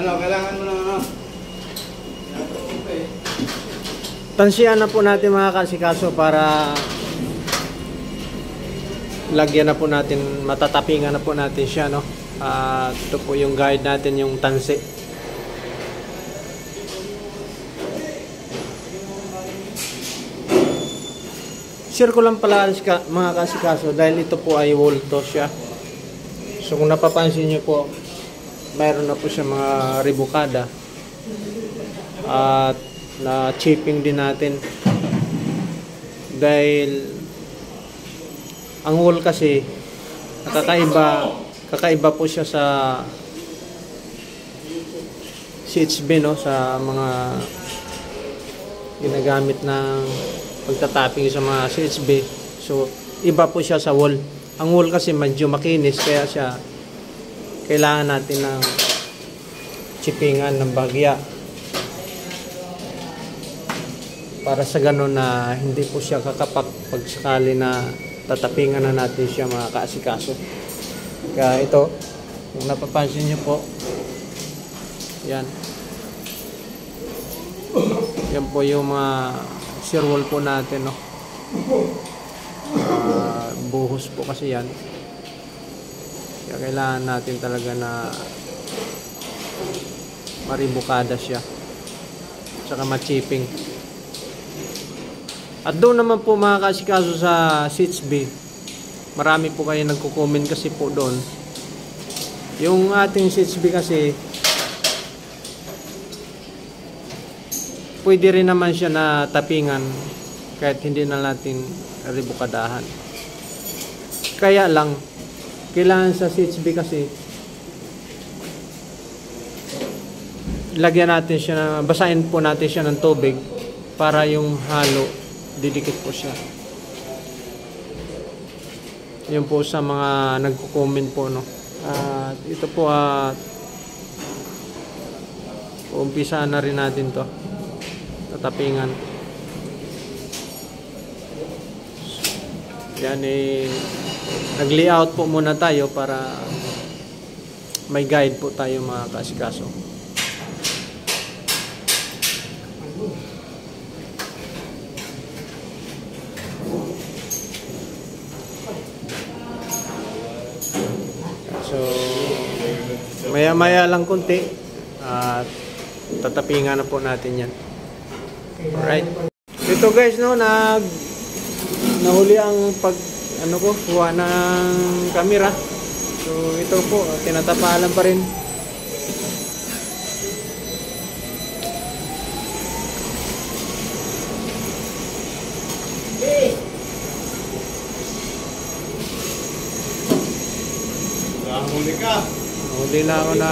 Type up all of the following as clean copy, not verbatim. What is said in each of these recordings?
Ano, kailangan mo ng ano? Okay. Tansiyan na po natin mga kasikaso para lagyan na po natin, matatapingan na po natin siya, no? Ito po yung guide natin, yung tansi. Share ko lang pala mga kasikaso dahil ito po ay wall to siya. So kung napapansin nyo po, mayroon na po siya mga rebukada at na chipping din natin dahil ang wall kasi kakaiba po siya sa CHB, no, sa mga ginagamit ng pagtatapping sa mga CHB. So iba po siya sa wall. Ang wall kasi medyo makinis kaya siya kailangan natin ng chippingan ng bagya para sa ganun na hindi po siya kakapak pag sakali na tatapingan na natin siya mga kaasikaso. Kaya ito, kung napapansin nyo po, yan po yung mga shear wall po natin, no? Buhos po kasi yan, kaya kailangan natin talaga na maribukada siya saka ma-chipping. At doon naman po mga kasikaso sa CHB, marami po kayo nagko-comment kasi po doon. Yung ating CHB kasi pwede rin naman siya na tapingan kahit hindi na natin ribukadahan. Kaya lang kailangan sa CHB kasi lagyan natin siya na, basahin po natin siya ng tubig para yung halo didikit po siya. Yun po sa mga nagko-comment po, no. Ito po umpisa na rin natin to tatapingan. Yan nag-layout po muna tayo para may guide po tayo mga kasikaso. So maya-maya lang konti at tatapingan na po natin yan. Alright. Ito guys, no, nahuli ang kuha ng camera. So ito po, tinatapalan pa rin. Huli ka. Huli na ako na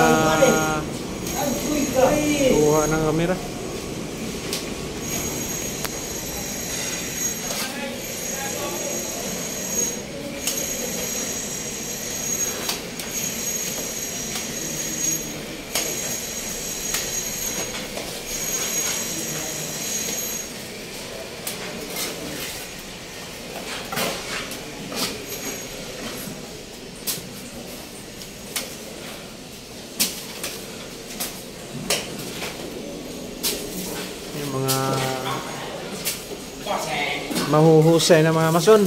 kuha ng camera. Mga mahuhusay na mga mason.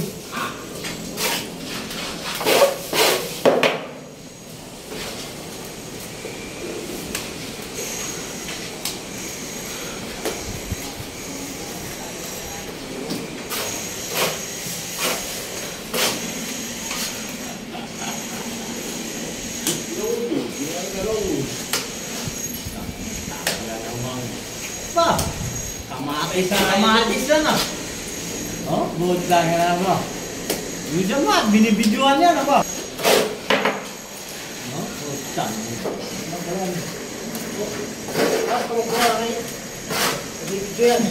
Pa, kamatis na. Oh, buod lang yan ako. Medyo mat, binibidyoan yan ako. Oh, buod lang. Ako ko ay binibidyo yan.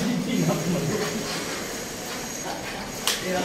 Ya,